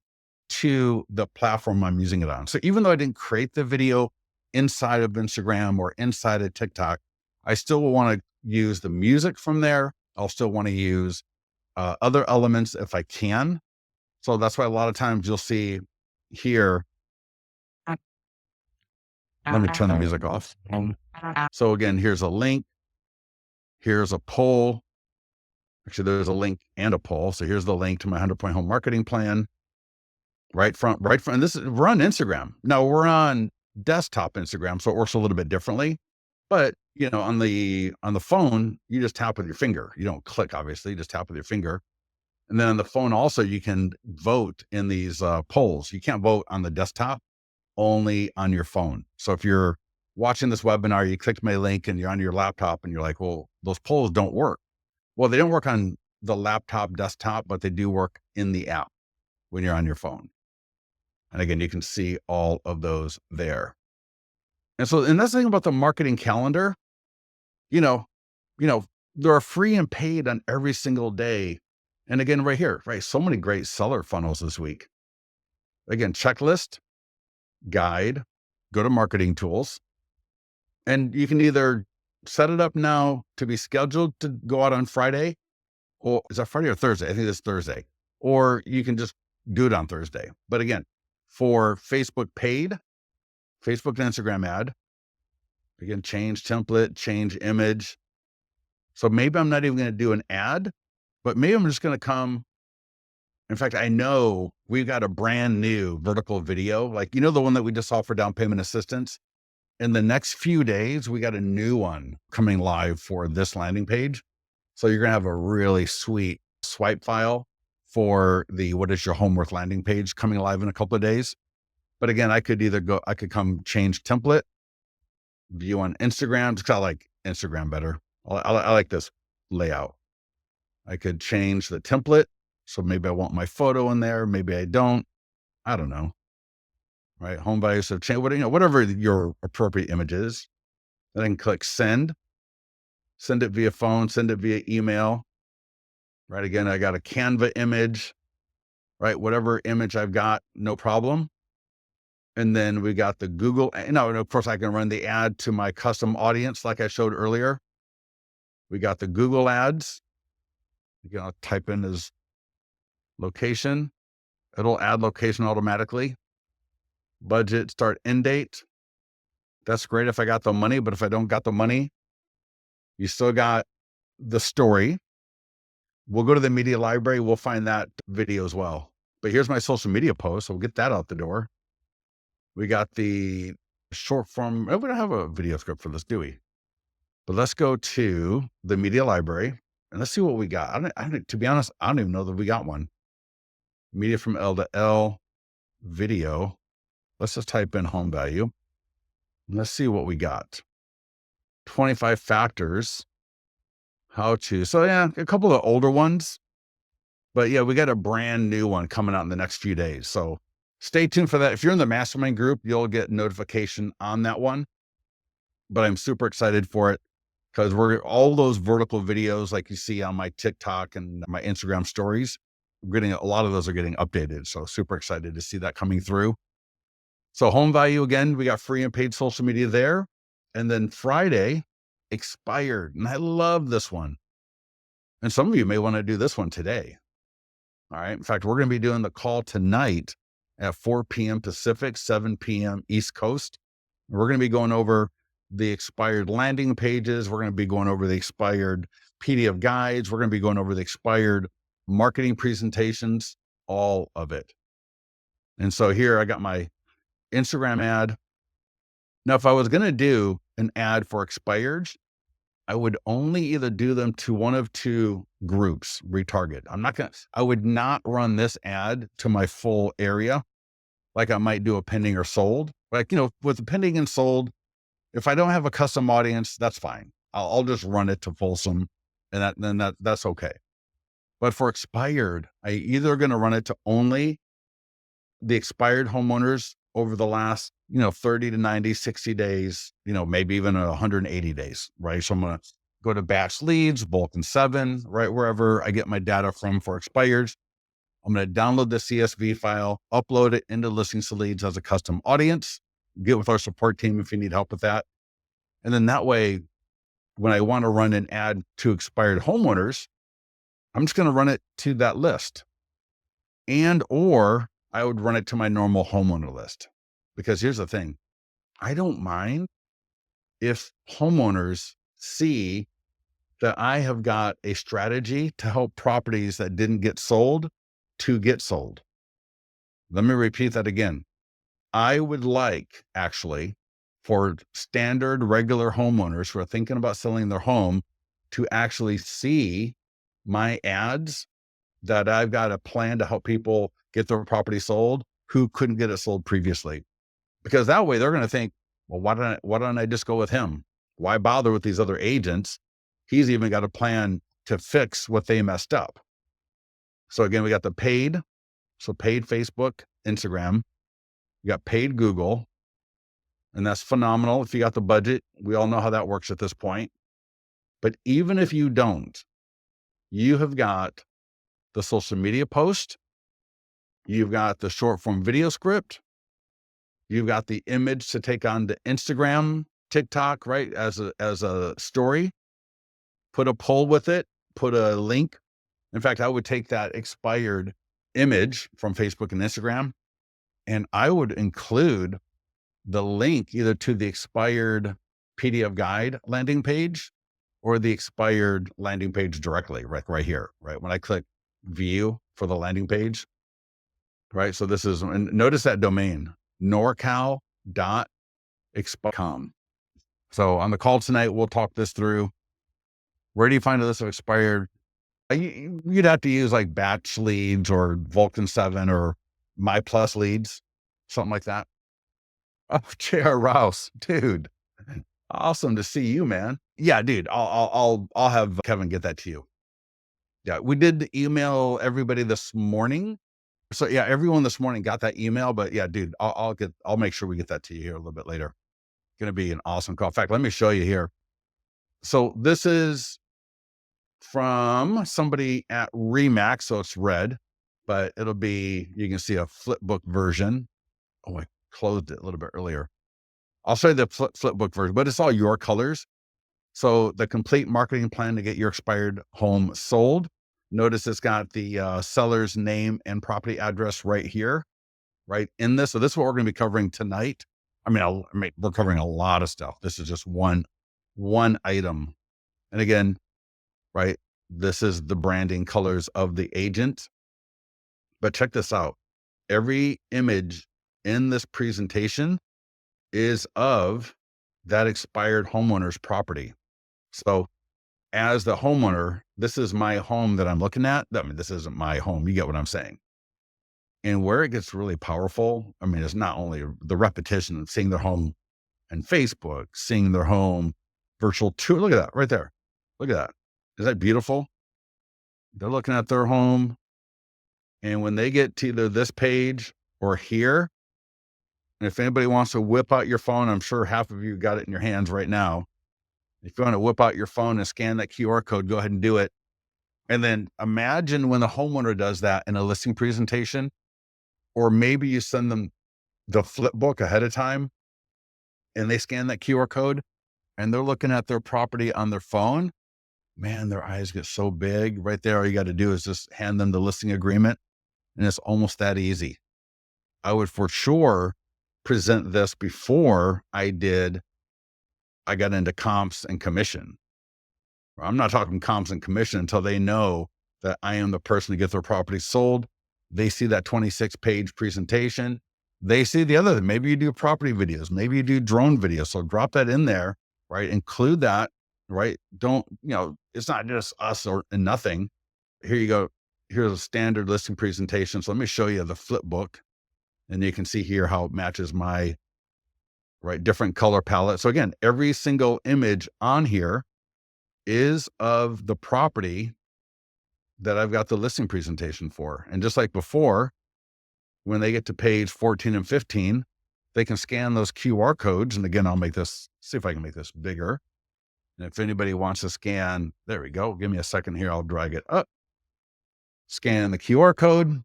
to the platform I'm using it on. So even though I didn't create the video inside of Instagram or inside of TikTok, I still want to use the music from there. I'll still want to use other elements if I can. So that's why a lot of times you'll see here, let me turn the music off. So again, here's a link. Here's a poll. Actually, there's a link and a poll. So here's the link to my 100-point home marketing plan. Right from, and we're on Instagram. Now we're on desktop Instagram, so it works a little bit differently. But on the phone, you just tap with your finger. You don't click, obviously, you just tap with your finger. And then on the phone also, you can vote in these polls. You can't vote on the desktop, only on your phone. So if you're watching this webinar, you clicked my link and you're on your laptop and you're like, well, those polls don't work. Well, they don't work on the laptop desktop, but they do work in the app when you're on your phone. And again, you can see all of those there. And that's the thing about the marketing calendar, they're free and paid on every single day. And again, right here, right? So many great seller funnels this week. Again, checklist, guide, go to marketing tools, and you can either set it up now to be scheduled to go out on Friday, or is that Friday or Thursday? I think it's Thursday, or you can just do it on Thursday. But again, for Facebook paid, Facebook and Instagram ad, again, change template, change image. So maybe I'm not even going to do an ad, but maybe I'm just going to come. In fact, I know we've got a brand new vertical video, like, the one that we just saw for down payment assistance. In the next few days, we got a new one coming live for this landing page. So you're going to have a really sweet swipe file for the What is Your Home Worth landing page coming live in a couple of days. But again, I could come change template, view on Instagram, because I like Instagram better. I like this layout. I could change the template. So maybe I want my photo in there. Maybe I don't. I don't know. Right. Home values have changed, whatever your appropriate image is. Then I can click send it via phone, send it via email. Right. Again, I got a Canva image, right? Whatever image I've got, no problem. And then we got the Google, and of course I can run the ad to my custom audience, like I showed earlier. We got the Google ads. I'll type in his location. It'll add location automatically. Budget, start, end date. That's great if I got the money, but if I don't got the money, you still got the story. We'll go to the media library. We'll find that video as well. But here's my social media post. So we'll get that out the door. We got the short form. We don't have a video script for this, do we? But let's go to the media library. And let's see what we got. To be honest, I don't even know that we got one. Media from L to L, video. Let's just type in home value. Let's see what we got. 25 factors. How to. So yeah, a couple of older ones. But yeah, we got a brand new one coming out in the next few days. So stay tuned for that. If you're in the mastermind group, you'll get notification on that one. But I'm super excited for it because we're all those vertical videos like you see on my TikTok and my Instagram stories. A lot of those are getting updated. So super excited to see that coming through. So home value, again, we got free and paid social media there. And then Friday, expired. And I love this one. And some of you may want to do this one today. All right. In fact, we're going to be doing the call tonight at 4 p.m. Pacific, 7 p.m. East Coast. We're going to be going over the expired landing pages. We're going to be going over the expired PDF guides. We're going to be going over the expired marketing presentations, all of it. And so here I got my Instagram ad. Now, if I was going to do an ad for expired, I would only either do them to one of two groups, retarget. I would not run this ad to my full area. Like I might do a pending or sold. Like, with the pending and sold, if I don't have a custom audience, that's fine. I'll just run it to Folsom and that's okay. But for expired, I either going to run it to only the expired homeowners over the last, 30 to 90, 60 days, maybe even 180 days, right? So I'm going to go to batch leads, bulk and 7, right? Wherever I get my data from for expired. I'm going to download the CSV file, upload it into Listings to Leads as a custom audience, get with our support team if you need help with that. And then that way, when I want to run an ad to expired homeowners, I'm just going to run it to that list. Or I would run it to my normal homeowner list. Because here's the thing, I don't mind if homeowners see that I have got a strategy to help properties that didn't get sold to get sold. Let me repeat that again. I would like, actually, for standard regular homeowners who are thinking about selling their home to actually see my ads that I've got a plan to help people get their property sold who couldn't get it sold previously. Because that way they're going to think, well, why don't I just go with him? Why bother with these other agents? He's even got a plan to fix what they messed up. So again, we got the paid. So paid Facebook, Instagram. You got paid Google. And that's phenomenal. If you got the budget, we all know how that works at this point. But even if you don't, you have got the social media post. You've got the short form video script. You've got the image to take on the Instagram, TikTok, right? As a story, put a poll with it, put a link. In fact, I would take that expired image from Facebook and Instagram, and I would include the link either to the expired PDF guide landing page or the expired landing page directly, right here, right? When I click view for the landing page, right? So this is, and notice that domain, norcal.exp.com. So on the call tonight, we'll talk this through. Where do you find a list of expired? You'd have to use like batch leads or Vulcan 7 or My Plus leads, something like that. Oh, J.R. Rouse, dude. Awesome to see you, man. Yeah, dude, I'll have Kevin get that to you. Yeah, we did email everybody this morning. So yeah, everyone this morning got that email, but yeah, dude, I'll make sure we get that to you here a little bit later. Going to be an awesome call. In fact, let me show you here. So this is from somebody at Remax. So it's red, but you can see a flipbook version. Oh, I closed it a little bit earlier. I'll show you the flipbook version, but it's all your colors. So the complete marketing plan to get your expired home sold. Notice it's got the seller's name and property address right here, right in this. So this is what we're going to be covering tonight. I mean, we're covering a lot of stuff. This is just one item. And again, right, this is the branding colors of the agent. But check this out. Every image in this presentation is of that expired homeowner's property. So as the homeowner, this is my home that I'm looking at. I mean, this isn't my home. You get what I'm saying? And where it gets really powerful, I mean, it's not only the repetition of seeing their home and Facebook, seeing their home virtual tour. Look at that right there. Look at that. Is that beautiful? They're looking at their home. And when they get to either this page or here, and if anybody wants to whip out your phone, I'm sure half of you got it in your hands right now. If you want to whip out your phone and scan that QR code, go ahead and do it. And then imagine when the homeowner does that in a listing presentation, or maybe you send them the flip book ahead of time and they scan that QR code and they're looking at their property on their phone. Man, their eyes get so big right there. All you got to do is just hand them the listing agreement, and it's almost that easy. I would for sure present this before I got into comps and commission. I'm not talking comps and commission until they know that I am the person to get their property sold. They see that 26-page presentation. They see the other, maybe you do property videos, maybe you do drone videos. So drop that in there, right? Include that, right? Don't, it's not just us and nothing. Here you go. Here's a standard listing presentation. So let me show you the flip book. And you can see here how it matches my different color palette. So again, every single image on here is of the property that I've got the listing presentation for. And just like before, when they get to page 14 and 15, they can scan those QR codes. And again, see if I can make this bigger. And if anybody wants to scan, there we go. Give me a second here. I'll drag it up. Scan the QR code.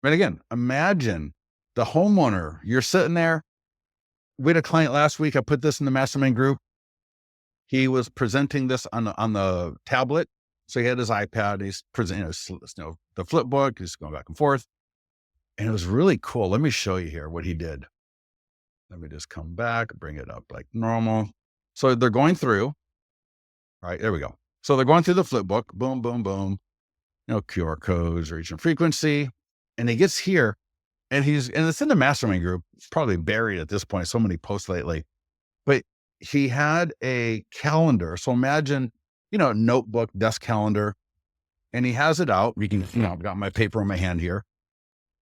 And again, imagine the homeowner, you're sitting there. We had a client last week. I put this in the mastermind group. He was presenting this on the tablet. So he had his iPad. He's presenting, the flip book. He's going back and forth. And it was really cool. Let me show you here what he did. Let me just come back, bring it up like normal. So they're going through. All right, there we go. So they're going through the flip book. Boom, boom, boom. QR codes, reach and frequency. And he gets here and it's in the mastermind group. It's probably buried at this point. So many posts lately. But he had a calendar. So imagine, notebook, desk calendar. And he has it out. We can, I've got my paper in my hand here.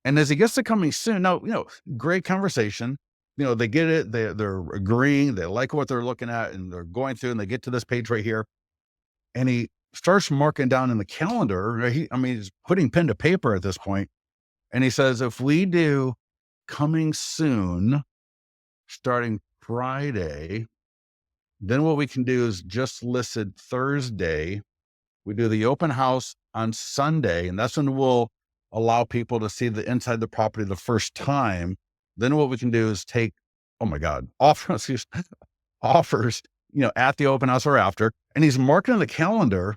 And as he gets to coming soon, now, great conversation. They get it. They're agreeing. They like what they're looking at and they're going through and they get to this page right here. And he starts marking down in the calendar. He's putting pen to paper at this point. And he says, if we do coming soon, starting Friday, then what we can do is just listed Thursday. We do the open house on Sunday, and that's when we'll allow people to see the inside the property the first time. Then what we can do is take, offers, at the open house or after. And he's marking the calendar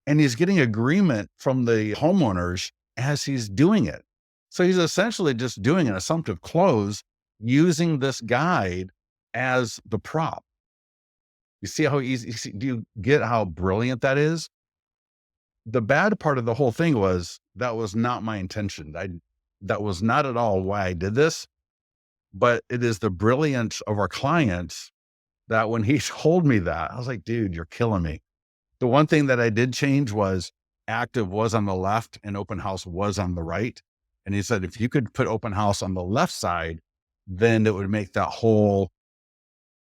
and he's getting agreement from the homeowners as he's doing it. So he's essentially just doing an assumptive close using this guide as the prop. You see how easy, do you get how brilliant that is? The bad part of the whole thing was that was not my intention. That was not at all why I did this, but it is the brilliance of our clients that when he told me that, I was like, dude, you're killing me. The one thing that I did change was active was on the left and open house was on the right. And he said, if you could put open house on the left side, then it would make that whole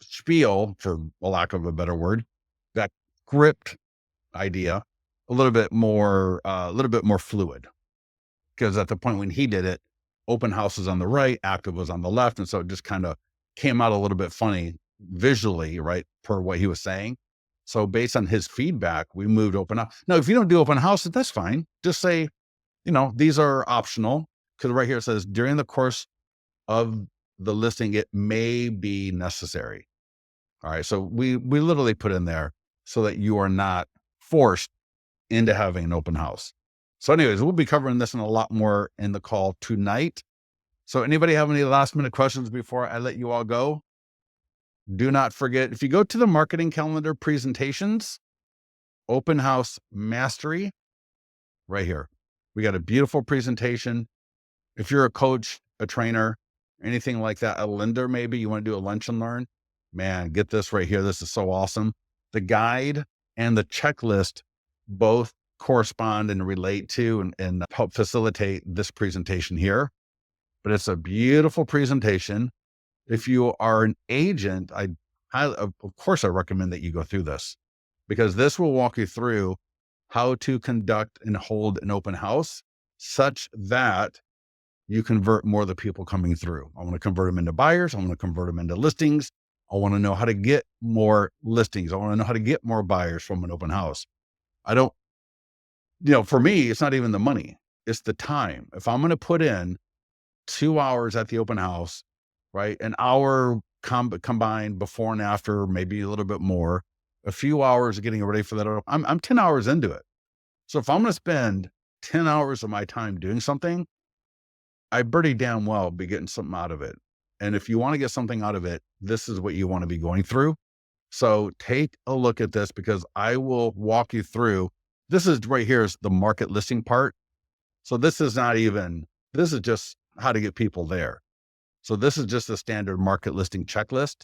spiel, for lack of a better word, that script idea a little bit more fluid. Because at the point when he did it, open house was on the right, active was on the left. And so it just kind of came out a little bit funny visually, right, per what he was saying. So based on his feedback, we moved open house. Now, if you don't do open house, that's fine. Just say, these are optional. Because right here it says during the course of the listing, it may be necessary. All right. So we literally put in there so that you are not forced into having an open house. So anyways, we'll be covering this and a lot more in the call tonight. So anybody have any last minute questions before I let you all go? Do not forget, if you go to the marketing calendar presentations, open house mastery, right here, we got a beautiful presentation. If you're a coach, a trainer, anything like that, a lender, maybe you want to do a lunch and learn, man, get this right here. This is so awesome. The guide and the checklist both correspond and relate to and help facilitate this presentation here. But it's a beautiful presentation. If you are an agent, of course, I recommend that you go through this because this will walk you through how to conduct and hold an open house such that you convert more of the people coming through. I want to convert them into buyers. I want to convert them into listings. I want to know how to get more listings. I want to know how to get more buyers from an open house. I don't, for me, it's not even the money, it's the time. If I'm going to put in 2 hours at the open house, right? An hour combined before and after, maybe a little bit more, a few hours getting ready for that. I'm 10 hours into it. So if I'm going to spend 10 hours of my time doing something, I pretty damn well be getting something out of it. And if you want to get something out of it, this is what you want to be going through. So take a look at this because I will walk you through. This is right here is the market listing part. So this is just how to get people there. So this is just a standard market listing checklist.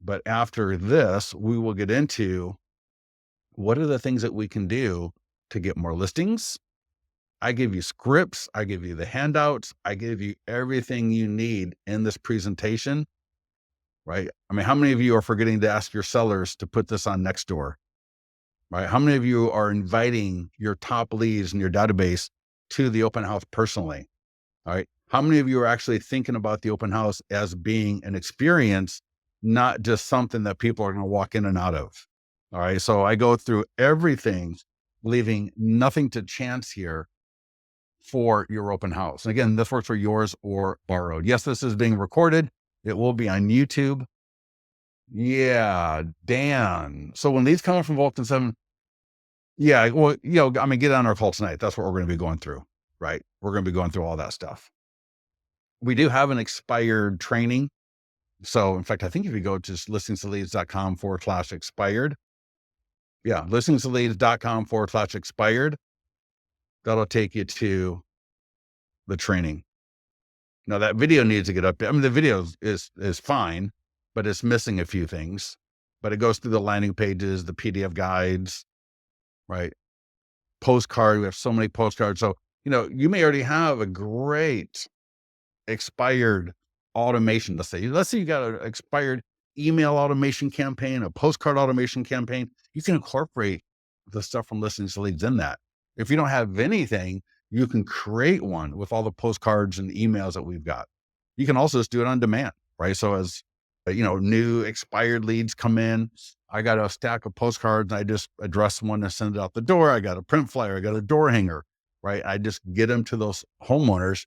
But after this, we will get into what are the things that we can do to get more listings. I give you scripts. I give you the handouts. I give you everything you need in this presentation, right? I mean, how many of you are forgetting to ask your sellers to put this on Nextdoor, right? How many of you are inviting your top leads in your database to the open house personally? All right. How many of you are actually thinking about the open house as being an experience, not just something that people are going to walk in and out of? All right. So I go through everything, leaving nothing to chance here for your open house. And again, this works for yours or borrowed. Yes, this is being recorded. It will be on YouTube. Yeah, Dan. So when these come from Vulcan 7, yeah, well, get on our call tonight. That's what we're going to be going through, right? We're going to be going through all that stuff. We do have an expired training. So in fact, I think if you go to listingsleads.com/expired, listingsleads.com/expired, that'll take you to the training. Now that video needs to get updated. I mean, the video is fine, but it's missing a few things, but it goes through the landing pages, the PDF guides, right? Postcard. We have so many postcards. So, you may already have a great expired automation. Let's say you got an expired email automation campaign, a postcard automation campaign. You can incorporate the stuff from Listings to Leads in that. If you don't have anything, you can create one with all the postcards and emails that we've got. You can also just do it on demand, right? So as new expired leads come in, I got a stack of postcards and I just address one and send it out the door. I got a print flyer, I got a door hanger, right? I just get them to those homeowners.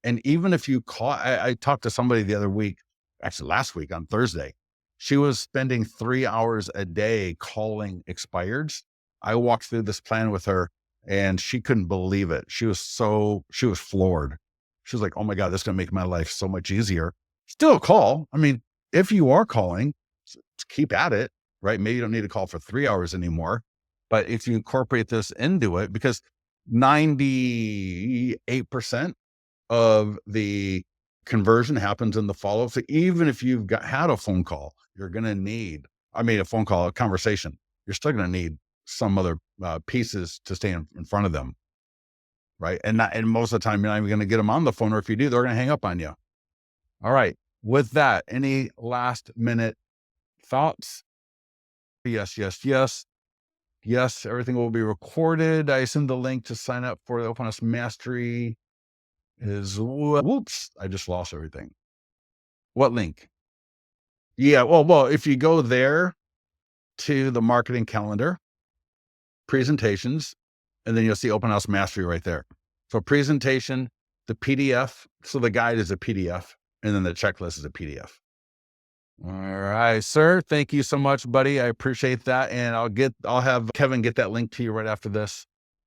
And even if you call, I talked to somebody the other week, actually last week on Thursday, she was spending 3 hours a day calling expireds. I walked through this plan with her and she couldn't believe it. She was floored. She was like, oh my God, this is going to make my life so much easier. Still call. I mean, if you are calling, keep at it, right? Maybe you don't need to call for 3 hours anymore, but if you incorporate this into it, because 98% of the conversion happens in the follow-up. So even if you've had a phone call, you're going to need, a phone call, a conversation, you're still going to need some other pieces to stay in front of them. Right. And most of the time, you're not even going to get them on the phone, or if you do, they're going to hang up on you. All right. With that, any last minute thoughts? Yes. Yes. Everything will be recorded. I assume the link to sign up for the Open House Mastery is, whoops, I just lost everything. What link? Yeah. Well, if you go there to the marketing calendar, presentations, and then you'll see Open House Mastery right there. So presentation, the PDF. So the guide is a PDF and then the checklist is a PDF. All right, sir. Thank you so much, buddy. I appreciate that. And I'll have Kevin get that link to you right after this.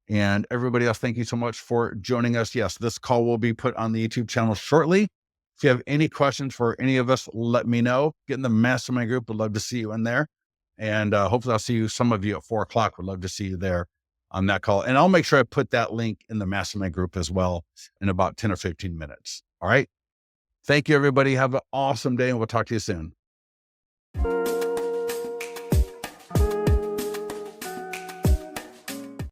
And everybody else, thank you so much for joining us. Yes, this call will be put on the YouTube channel shortly. If you have any questions for any of us, let me know. Get in the mastermind group. Would love to see you in there. And hopefully I'll see some of you at 4:00. Would love to see you there on that call. And I'll make sure I put that link in the mastermind group as well in about 10 or 15 minutes. All right. Thank you, everybody. Have an awesome day, and we'll talk to you soon.